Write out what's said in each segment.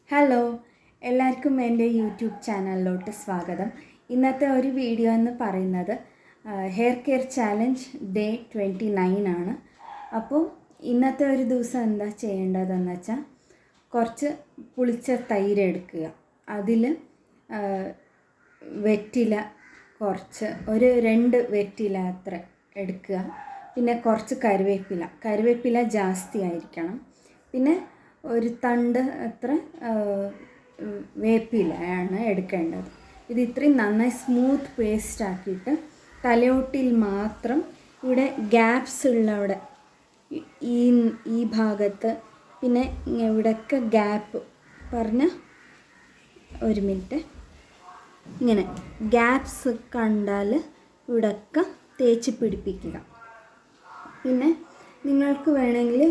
Hello, എല്ലാവർക്കും എൻ്റെ YouTube ചാനലിലോട്ട് സ്വാഗതം. ഇന്നത്തെ ഒരു വീഡിയോ എന്ന് പറയുന്നത് ഹെയർ കെയർ ചാലഞ്ച് ഡേ 29 ആണ്. അപ്പോൾ ഇന്നത്തെ ഒരു ദിവസം എന്താ ചെയ്യേണ്ടതെന്ന് വെച്ചാൽ കുറച്ച് പുളിച്ച തൈര് എടുക്കുക. അതിൽ വെറ്റില കുറച്ച് ഒരു 2 വെറ്റില അത്ര എടുക്കുക. പിന്നെ കുറച്ച് കറിവേപ്പില ജാസ്തി ആയിരിക്കണം. പിന്നെ ഒരു തണ്ട് അത്ര വേപ്പിലയാണ് എടുക്കേണ്ടത്. ഇത് ഇത്രയും നന്നായി സ്മൂത്ത് പേസ്റ്റ് ആക്കിയിട്ട് തലയോട്ടിൽ മാത്രം ഇവിടെ ഗ്യാപ്സ് ഉള്ളവിടെ ഈ ഭാഗത്ത് പിന്നെ ഇവിടെയൊക്കെ ഗ്യാപ്പ് ഒരു മിനിറ്റ് ഇങ്ങനെ ഗ്യാപ്സ് കണ്ടാൽ ഇവിടെയൊക്കെ തേച്ച് പിടിപ്പിക്കുക. പിന്നെ നിങ്ങൾക്ക് വേണമെങ്കിൽ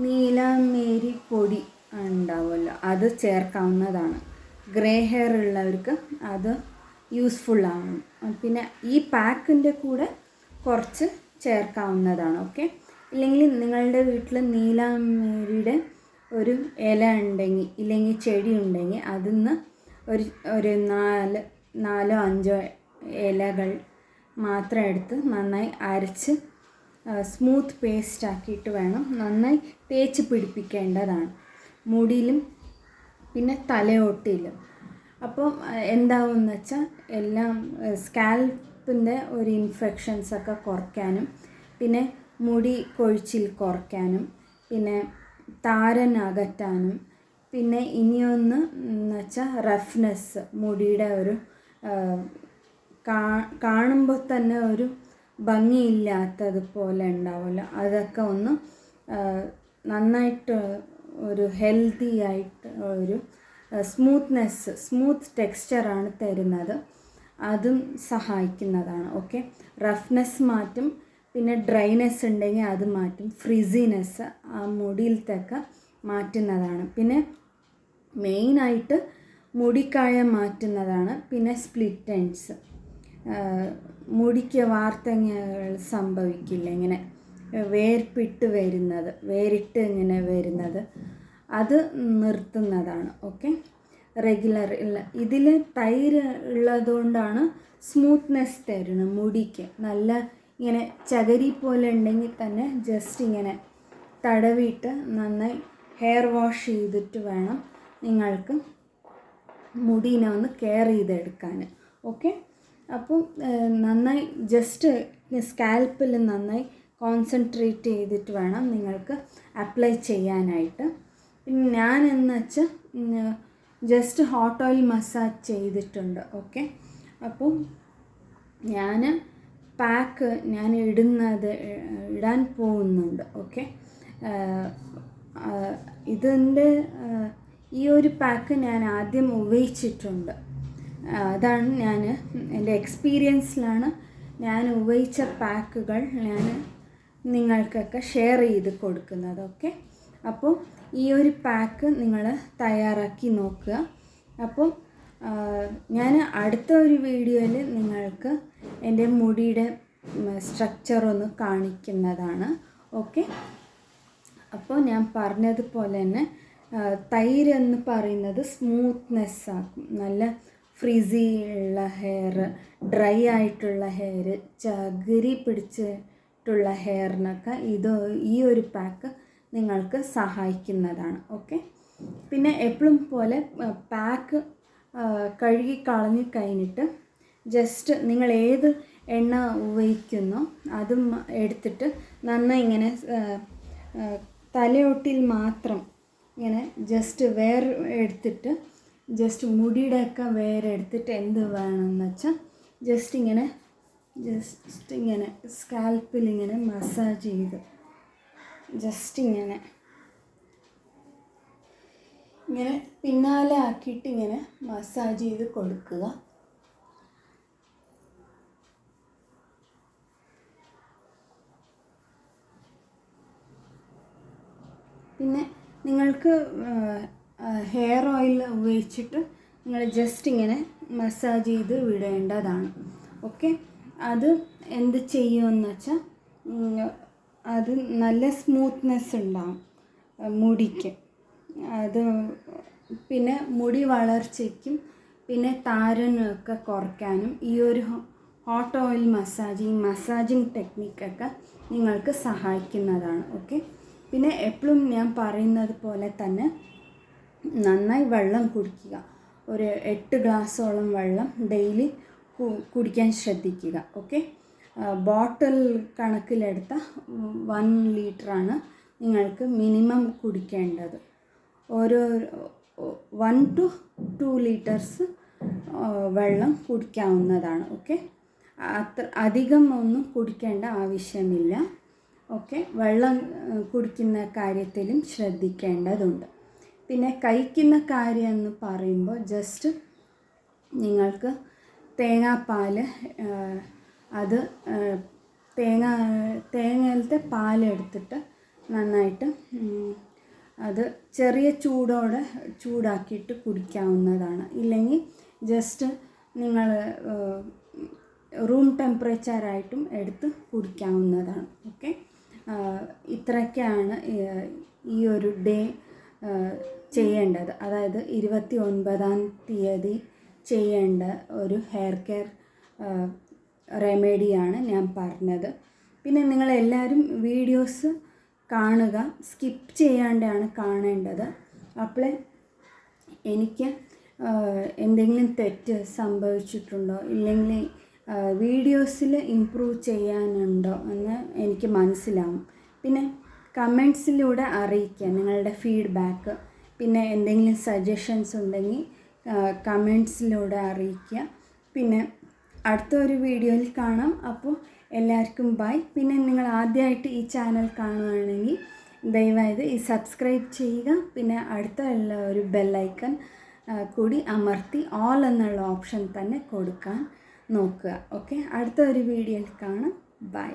നീലമേരി പൊടി ഉണ്ടാവുമല്ലോ, അത് ചേർക്കാവുന്നതാണ്. ഗ്രേ ഹെയർ ഉള്ളവർക്ക് അത് യൂസ്ഫുള്ളാണ്. പിന്നെ ഈ പാക്കിൻ്റെ കൂടെ കുറച്ച് ചേർക്കാവുന്നതാണ്. ഓക്കെ, ഇല്ലെങ്കിൽ നിങ്ങളുടെ വീട്ടിൽ നീലമേരിയുടെ ഒരു ഇല ഉണ്ടെങ്കിൽ ഇല്ലെങ്കിൽ ചെടി ഉണ്ടെങ്കിൽ അതിൽ നിന്ന് ഒരു 4-5 ഇലകൾ മാത്രം എടുത്ത് നന്നായി അരച്ച് സ്മൂത്ത് പേസ്റ്റ് ആക്കിയിട്ട് വേണം നന്നായി തേച്ച് പിടിപ്പിക്കേണ്ടതാണ് മുടിയിലും പിന്നെ തലയോട്ടിയിലും. അപ്പോൾ എന്താവുമെന്ന് വെച്ചാൽ എല്ലാം സ്കാൽപ്പിൻ്റെ ഒരു ഇൻഫെക്ഷൻസൊക്കെ കുറയ്ക്കാനും പിന്നെ മുടി കൊഴിച്ചിൽ കുറയ്ക്കാനും പിന്നെ താരൻ അകറ്റാനും പിന്നെ ഇനിയൊന്ന് എന്ന് വെച്ചാൽ റഫ്നെസ്, മുടിയുടെ ഒരു കാണുമ്പോൾ തന്നെ ഒരു ഭംഗിയില്ലാത്തതുപോലെ ഉണ്ടാവില്ല, അതൊക്കെ ഒന്ന് നന്നായിട്ട് ഒരു ഹെൽത്തി ആയിട്ട് ഒരു സ്മൂത്ത് ടെക്സ്ചറാണ് തരുന്നത്. അതും സഹായിക്കുന്നതാണ്. ഓക്കെ, റഫ്നെസ് മാറ്റും, പിന്നെ ഡ്രൈനെസ് ഉണ്ടെങ്കിൽ അത് മാറ്റും, ഫ്രിസിനെസ് ആ മുടിയിലത്തൊക്കെ മാറ്റുന്നതാണ്. പിന്നെ മെയിനായിട്ട് മുടിക്കായ മാറ്റുന്നതാണ്. പിന്നെ സ്പ്ലിറ്റ് എൻഡ്സ്, മുടിക്ക് വാർത്തങ്ങൾ സംഭവിക്കില്ല, ഇങ്ങനെ വേരിട്ട് ഇങ്ങനെ വരുന്നത്, അത് നിർത്തുന്നതാണ്. ഓക്കെ, റെഗുലർ ഇതിൽ തൈര് ഉള്ളതുകൊണ്ടാണ് സ്മൂത്ത്നെസ് തരുന്നത് മുടിക്ക്. നല്ല ഇങ്ങനെ ചകിരി പോലെ ഉണ്ടെങ്കിൽ തന്നെ ജസ്റ്റ് ഇങ്ങനെ തടവിയിട്ട് നന്നായി ഹെയർ വാഷ് ചെയ്തിട്ട് വേണം നിങ്ങൾക്ക് മുടീനെ ഒന്ന് കെയർ ചെയ്തെടുക്കാൻ. ഓക്കെ, അപ്പം നന്നായി ജസ്റ്റ് സ്കാൽപ്പിൽ നന്നായി കോൺസെൻട്രേറ്റ് ചെയ്തിട്ട് വേണം നിങ്ങൾക്ക് അപ്ലൈ ചെയ്യാനായിട്ട്. പിന്നെ ഞാൻ എന്ന് വെച്ചാൽ ജസ്റ്റ് ഹോട്ട് ഓയിൽ മസാജ് ചെയ്തിട്ടുണ്ട്. ഓക്കെ, അപ്പം ഞാൻ പാക്ക് ഇടാൻ പോകുന്നുണ്ട്. ഓക്കെ, ഇതിൻ്റെ ഈ ഒരു പാക്ക് ഞാൻ ആദ്യം ഉപയോഗിച്ചിട്ടുണ്ട്. അതാണ് എൻ്റെ എക്സ്പീരിയൻസിലാണ് ഞാൻ ഉപയോഗിച്ച പാക്കുകൾ ഞാൻ നിങ്ങൾക്കൊക്കെ ഷെയർ ചെയ്ത് കൊടുക്കുന്നത്. ഓക്കെ, അപ്പോൾ ഈ ഒരു പാക്ക് നിങ്ങൾ തയ്യാറാക്കി നോക്കുക. അപ്പോൾ ഞാൻ അടുത്ത ഒരു വീഡിയോയിൽ നിങ്ങൾക്ക് എൻ്റെ മുടിയുടെ സ്ട്രക്ചർ ഒന്ന് കാണിക്കുന്നതാണ്. ഓക്കെ, അപ്പോൾ ഞാൻ പറഞ്ഞതുപോലെ തന്നെ തൈര് എന്ന് പറയുന്നത് സ്മൂത്ത്നെസ് ആക്കും. നല്ല ഫ്രിസി ഉള്ള ഹെയർ, ഡ്രൈ ആയിട്ടുള്ള ഹെയർ, ചകിരി പിടിച്ചിട്ടുള്ള ഹെയറിനൊക്കെ ഈ ഒരു പാക്ക് നിങ്ങൾക്ക് സഹായിക്കുന്നതാണ്. ഓക്കെ, പിന്നെ എപ്പോഴും പോലെ പാക്ക് കഴുകി കളഞ്ഞ് കഴിഞ്ഞിട്ട് ജസ്റ്റ് നിങ്ങൾ ഏത് എണ്ണ ഉപയോഗിക്കുന്നോ അതും എടുത്തിട്ട് നന്നായി ഇങ്ങനെ തലയോട്ടിൽ മാത്രം ഇങ്ങനെ ജസ്റ്റ് എടുത്തിട്ട് ജസ്റ്റ് മുടിയുടെയൊക്കെ എടുത്തിട്ട് എന്ത് വേണമെന്ന് വെച്ചാൽ ജസ്റ്റ് ഇങ്ങനെ സ്കാൽപ്പിൽ ഇങ്ങനെ മസാജ് ചെയ്ത് ജസ്റ്റ് ഇങ്ങനെ പിന്നാലെ ആക്കിയിട്ട് ഇങ്ങനെ മസാജ് ചെയ്ത് കൊടുക്കുക. പിന്നെ നിങ്ങൾക്ക് ഹെയർ ഓയിൽ ഉപയോഗിച്ചിട്ട് നിങ്ങൾ ജസ്റ്റ് ഇങ്ങനെ മസാജ് ചെയ്ത് വിടേണ്ടതാണ്. ഓക്കെ, അത് എന്ത് ചെയ്യുമെന്ന് വെച്ചാൽ അത് നല്ല സ്മൂത്ത്നെസ് ഉണ്ടാകും മുടിക്ക്. അത് പിന്നെ മുടി വളർച്ചയ്ക്കും പിന്നെ താരനൊക്കെ കുറയ്ക്കാനും ഈ ഒരു ഹോട്ട് ഓയിൽ മസാജിങ് ടെക്നിക്കൊക്കെ നിങ്ങൾക്ക് സഹായിക്കുന്നതാണ്. ഓക്കെ, പിന്നെ എപ്പോഴും ഞാൻ പറയുന്നത് പോലെ തന്നെ നന്നായി വെള്ളം കുടിക്കുക. ഒരു 8 ഗ്ലാസ്സോളം വെള്ളം ഡെയിലി കുടിക്കാൻ ശ്രദ്ധിക്കുക. ഓക്കെ, ബോട്ടിൽ കണക്കിലെടുത്ത 1 ലിറ്ററാണ് നിങ്ങൾക്ക് മിനിമം കുടിക്കേണ്ടത്. ഓരോ 1 to 2 ലിറ്റേഴ്സ് വെള്ളം കുടിക്കാവുന്നതാണ്. ഓക്കെ, അധികം ഒന്നും കുടിക്കേണ്ട ആവശ്യമില്ല. ഓക്കെ, വെള്ളം കുടിക്കുന്ന കാര്യത്തിലും ശ്രദ്ധിക്കേണ്ടതുണ്ട്. പിന്നെ കഴിക്കുന്ന കാര്യം എന്ന് പറയുമ്പോൾ ജസ്റ്റ് നിങ്ങൾക്ക് തേങ്ങാപ്പാൽ, അത് തേങ്ങയിലത്തെ പാലെടുത്തിട്ട് നന്നായിട്ട് അത് ചെറിയ ചൂടോടെ ചൂടാക്കിയിട്ട് കുടിക്കാവുന്നതാണ്. ഇല്ലെങ്കിൽ ജസ്റ്റ് നിങ്ങൾ റൂം ടെമ്പറേച്ചറായിട്ടും എടുത്ത് കുടിക്കാവുന്നതാണ്. ഓക്കെ, ഇത്രയൊക്കെയാണ് ഈ ഒരു ഡേ ചെയ്യേണ്ടത്. അതായത് 29-ാം തീയതി ചെയ്യേണ്ട ഒരു ഹെയർ കെയർ റെമഡിയാണ് ഞാൻ പറഞ്ഞത്. പിന്നെ നിങ്ങളെല്ലാവരും വീഡിയോസ് കാണുക, സ്കിപ്പ് ചെയ്യാണ്ടാണ് കാണേണ്ടത്. അപ്പോൾ എനിക്ക് എന്തെങ്കിലും തെറ്റ് സംഭവിച്ചിട്ടുണ്ടോ ഇല്ലെങ്കിൽ വീഡിയോസിൽ ഇമ്പ്രൂവ് ചെയ്യാനുണ്ടോ എന്ന് എനിക്ക് മനസ്സിലാവും. പിന്നെ കമൻസിലൂടെ അറിയിക്കുക നിങ്ങളുടെ ഫീഡ്ബാക്ക്. പിന്നെ എന്തെങ്കിലും സജഷൻസ് ഉണ്ടെങ്കിൽ കമൻസിലൂടെ അറിയിക്കുക. പിന്നെ അടുത്തൊരു വീഡിയോയിൽ കാണാം. അപ്പോൾ എല്ലാവർക്കും ബൈ. പിന്നെ നിങ്ങൾ ആദ്യമായിട്ട് ഈ ചാനൽ കാണുകയാണെങ്കിൽ ദയവായത് ഈ സബ്സ്ക്രൈബ് ചെയ്യുക. പിന്നെ അടുത്ത ഒരു ബെല്ലൈക്കൺ കൂടി അമർത്തി ഓൾ എന്നുള്ള ഓപ്ഷൻ തന്നെ കൊടുക്കാൻ നോക്കുക. ഓക്കെ, അടുത്ത ഒരു വീഡിയോയിൽ കാണാം. ബൈ.